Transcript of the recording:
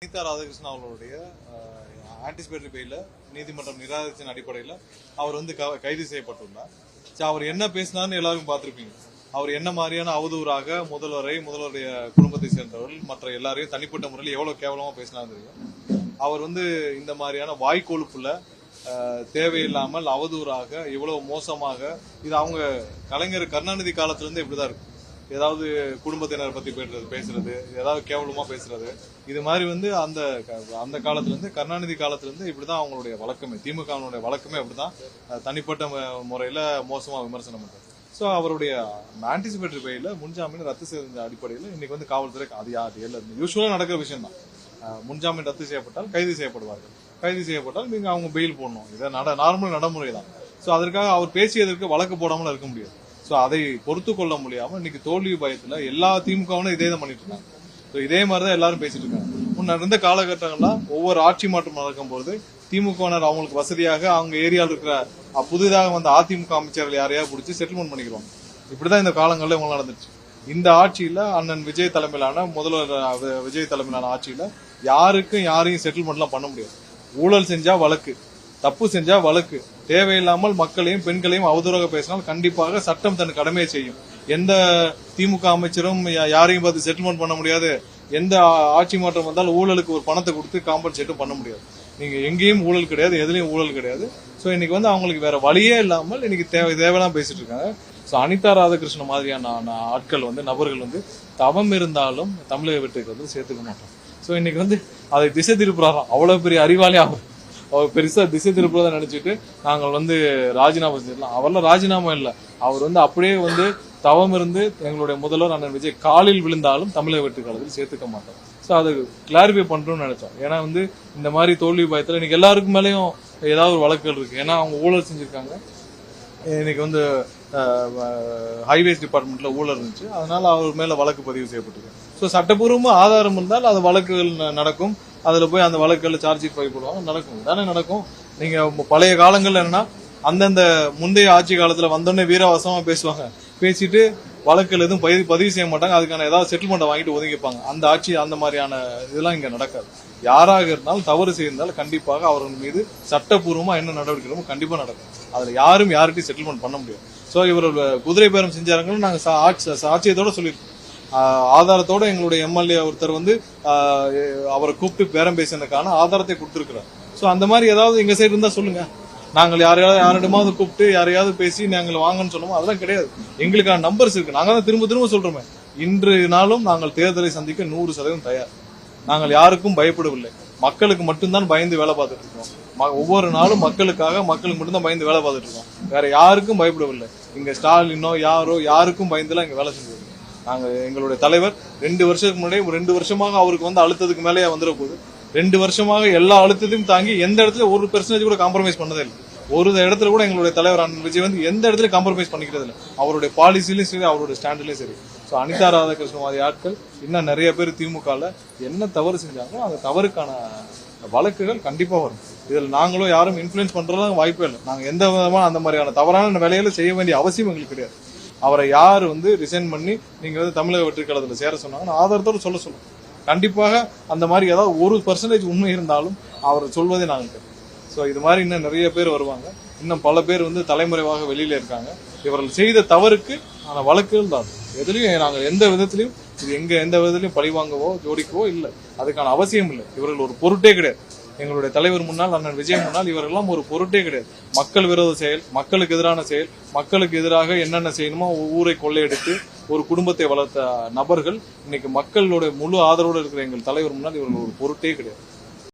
சீதா ராதாகிருஷ்ணன் அவர்களுடைய ஆன்டிசிபேட்டரி பெயில நீதிமன்றம் நிராகரிச்சின் அடிப்படையில் அவர் வந்து கைது செய்யப்பட்டுள்ளார். அவர் என்ன பேசினார்னு எல்லாருக்கும் பார்த்திருப்பீங்க. அவர் என்ன மாதிரியான அவதூறாக முதல்வருடைய குடும்பத்தை சேர்ந்தவர்கள் மற்ற எல்லாரையும் தனிப்பட்ட முறையில் எவ்வளவு கேவலமா பேசினார் தெரியும். அவர் வந்து இந்த மாதிரியான வாய்க்கொழுப்புல தேவையில்லாமல் அவதூறாக இவ்வளவு மோசமாக இது அவங்க கலைஞர் கருணாநிதி காலத்திலிருந்து இப்படிதான் இருக்கு. ஏதாவது குடும்பத்தினர் பத்தி பேசுறது, ஏதாவது கேவலமா பேசுறது, இது மாதிரி வந்து அந்த காலத்துல இருந்து கருணாநிதி காலத்துல இருந்து இப்படிதான் அவங்களுடைய வழக்கமே, திமுகவுடைய வழக்கமே அப்படிதான் தனிப்பட்ட முறையில மோசமா விமர்சனம் பண்றது. சோ அவருடைய ஆன்டிசிபேட்டரி பெயில முன்ஜாமீன் ரத்து செய்த அடிப்படையில் இன்னைக்கு வந்து காவல்துறை யூஸ்வலா நடக்கிற விஷயம் தான். முன்ஜாமீன் ரத்து செய்யப்பட்டால் கைது செய்யப்படுவார்கள். கைது செய்யப்பட்டால் நீங்க அவங்க பெயில் போடணும். இதை நார்மல் நடைமுறை தான். சோ அதற்காக அவர் பேசியதற்கு வழக்கு போடாமல் இருக்க முடியாது. சோ அதை பொறுத்து கொள்ள முடியாம இன்னைக்கு தோல்வி பயத்துல எல்லா திமுகவும் இதே தான் பண்ணிட்டு இருக்காங்க. இதே மாதிரிதான் எல்லாரும் பேசிட்டு இருக்காங்க. முன்ன இருந்த காலகட்டங்கள்ல ஒவ்வொரு ஆட்சி மாற்றம் நடக்கும் போது திமுகவினர் அவங்களுக்கு வசதியாக அவங்க ஏரியாவில் இருக்கிற புதிதாக வந்த அதிமுக அமைச்சர்கள் யாரையாவது பிடிச்சி செட்டில்மெண்ட் பண்ணிக்கிறோம். இப்படிதான் இந்த காலங்கள்ல இவங்க நடந்துச்சு. இந்த ஆட்சியில அண்ணன் விஜய் தலைமையிலான முதல்வர் விஜய் தலைமையிலான ஆட்சியில யாரையும் செட்டில்மெண்ட்லாம் பண்ண முடியாது. ஊழல் செஞ்சா வழக்கு, தப்பு செஞ்சா வழக்கு, தேவையில்லாமல் மக்களையும் பெண்களையும் அவதூறாக பேசினால் கண்டிப்பாக சட்டம் தன் கடமையை செய்யும். எந்த திமுக அமைச்சரும் யாரையும் பார்த்து செட்டில்மெண்ட் பண்ண முடியாது. எந்த ஆட்சி மாற்றம் வந்தாலும் ஊழலுக்கு ஒரு பணத்தை கொடுத்து காம்பன்சேட்டும் பண்ண முடியாது. நீங்க எங்கேயும் ஊழல் கிடையாது, எதுலயும் ஊழல் கிடையாது. சோ இன்னைக்கு வந்து அவங்களுக்கு வேற வழியே இல்லாமல் இன்னைக்கு தேவையெல்லாம் பேசிட்டு இருக்காங்க. சோ அனிதா ராதாகிருஷ்ணன் மாதிரியான ஆட்கள் வந்து நபர்கள் வந்து தவம் இருந்தாலும் தமிழக வெற்றிக்கு வந்து சேர்த்துக்க மாட்டோம். சோ இன்னைக்கு வந்து அதை திசை திருப்புறாராம். அவ்வளவு பெரிய அறிவாளி அவர் பெருசா திசை திருப்புறத நினைச்சிட்டு நாங்கள் வந்து ராஜினாமா செய்யலாம். அவர்லாம் ராஜினாமா இல்ல, அவர் வந்து அப்படியே வந்து தவம் இருந்து எங்களுடைய முதல்வர் அண்ணன் விஜய் காலில் விழுந்தாலும் தமிழக வெற்றி கழகத்தில் சேர்த்துக்க மாட்டோம். சோ அதை கிளாரிஃபை பண்றோம்னு நினைச்சோம். ஏன்னா வந்து இந்த மாதிரி தோல்வி பயத்துல இன்னைக்கு எல்லாருக்கும் மேலேயும் ஏதாவது ஒரு வழக்குகள் இருக்கு. ஏன்னா அவங்க ஊழல் செஞ்சிருக்காங்க. இன்னைக்கு வந்து ஹைவேஸ் டிபார்ட்மெண்ட்ல ஊழல் இருந்துச்சு, அதனால அவர் மேல வழக்கு பதிவு செய்யப்பட்டிருக்கு. சோ சட்டப்பூர்வமா ஆதாரம் இருந்தால் அது வழக்குகள் நடக்கும். அதுல போய் அந்த வழக்குகள் சார்ஜ் ஷீட் ஃபைல் போடுவாங்க, நடக்கும் தானே நடக்கும். நீங்க பழைய காலங்கள்ல என்னன்னா அந்தந்த முந்தைய ஆட்சி காலத்துல வந்தோடனே வீரவாசமா பேசுவாங்க, பேசிட்டு வழக்குகள் எதுவும் பதிவு செய்ய மாட்டாங்க, அதுக்கான ஏதாவது செட்டில்மெண்ட் வாங்கிட்டு ஒதுங்கிப்பாங்க. அந்த ஆட்சி அந்த மாதிரியான இதெல்லாம் இங்க நடக்காது. யாராக இருந்தாலும் தவறு செய்திருந்தாலும் கண்டிப்பாக அவர்கள் மீது சட்டப்பூர்வமா என்ன நடவடிக்கைகளும் கண்டிப்பா நடக்கும். அதுல யாரும் யார்கிட்டையும் செட்டில்மெண்ட் பண்ண முடியாது. சோ இவர்கள் குதிரை பேரம் செஞ்சாருங்களும் நாங்க சாட்சியத்தோட சொல்லியிருக்கோம். ஆதாரத்தோட எங்களுடைய எம்எல்ஏ ஒருத்தர் வந்து அவரை கூப்பிட்டு பேரம் பேசினதுக்கான ஆதாரத்தை கொடுத்திருக்கிறார். சோ அந்த மாதிரி ஏதாவது எங்க சைடு இருந்தா சொல்லுங்க. நாங்கள் யாரிடமாவது கூப்பிட்டு யாரையாவது பேசி நாங்கள் வாங்கன்னு சொன்னோமோ அதெல்லாம் கிடையாது. எங்களுக்கான நம்பர்ஸ் இருக்கு. நாங்க தான் திரும்ப சொல்றோமே, இன்று நாளும் நாங்கள் தேர்தலை சந்திக்க 100% தயார். நாங்கள் யாருக்கும் பயப்படவில்லை. மக்களுக்கு மட்டும்தான் பயந்து வேலை பார்த்துட்டு இருக்கோம். ஒவ்வொரு நாளும் மக்களுக்காக மக்களுக்கு மட்டும்தான் பயந்து வேலை பார்த்துட்டு இருக்கோம். வேற யாருக்கும் பயப்படவில்லை. இங்க ஸ்டாலினோ யாருக்கும் பயந்துலாம் இங்க வேலை செஞ்சது. நாங்க எங்களுடைய தலைவர் 2 வருஷத்துக்கு முன்னாடி 2 வருஷமாக அவருக்கு வந்து அழுத்தத்துக்கு மேலேயே வந்துட போகுது. 2 வருஷமாக எல்லா அழுத்தத்தையும் தாங்கி எந்த இடத்துல 1% கூட காம்ப்ரமைஸ் பண்ணதே இல்லை. ஒரு இடத்துல கூட எங்களுடைய தலைவர் அண்ணன் விஜய் வந்து எந்த இடத்துல காம்ப்ரமைஸ் பண்ணிக்கிறது இல்லை. அவருடைய பாலிசிலையும் சரி, அவருடைய ஸ்டாண்ட்லயும் சரி. சோ அனிதா ராதாகிருஷ்ணன் மாதிரி ஆட்கள் இன்னும் நிறைய பேர் திமுகல என்ன தவறு செஞ்சாங்களோ அந்த தவறுக்கான வழக்குகள் கண்டிப்பா வரும். இதுல நாங்களும் யாரும் இன்ஃபுளுன்ஸ் பண்றதும் வாய்ப்பே இல்லை. நாங்க எந்த விதமான அந்த மாதிரியான தவறான வேலையில செய்ய வேண்டிய அவசியம் எங்களுக்கு கிடையாது. அவரை யார் வந்து ரிசைன் பண்ணி நீங்க வந்து தமிழக வெற்றி கழகத்துல சேர சொன்னாங்க ஆதாரத்தோடு சொல்லுங்க. கண்டிப்பாக அந்த மாதிரி ஏதாவது 1% உண்மை இருந்தாலும் அவர் சொல்வதே நாங்கள். சோ இது மாதிரி இன்னும் நிறைய பேர் வருவாங்க. இன்னும் பல பேர் வந்து தலைமுறைவாக வெளியில இருக்காங்க. இவர்கள் செய்த தவறுக்கு ஆன வழக்குகள் தான். எதுலயும் நாங்கள் எந்த விதத்திலையும் எந்த விதத்திலையும் பழிவாங்கவோ ஜோடிக்கவோ இல்லை. அதுக்கான அவசியம் இல்லை. இவர்கள் ஒரு பொருட்டே கிடையாது. எங்களுடைய தலைவர் முன்னால் அண்ணன் விஜய் முன்னால் இவரெல்லாம் ஒரு பொருட்டே கிடையாது. மக்கள் விரோத செயல், மக்களுக்கு எதிரான செயல், மக்களுக்கு எதிராக என்னென்ன செய்யணுமோ ஊரை கொள்ளையடித்து ஒரு குடும்பத்தை வளர்த்த நபர்கள் இன்னைக்கு மக்களுடைய முழு ஆதரவோடு இருக்கிற எங்கள் தலைவர் முன்னால் இவர்கள் ஒரு பொருட்டே கிடையாது.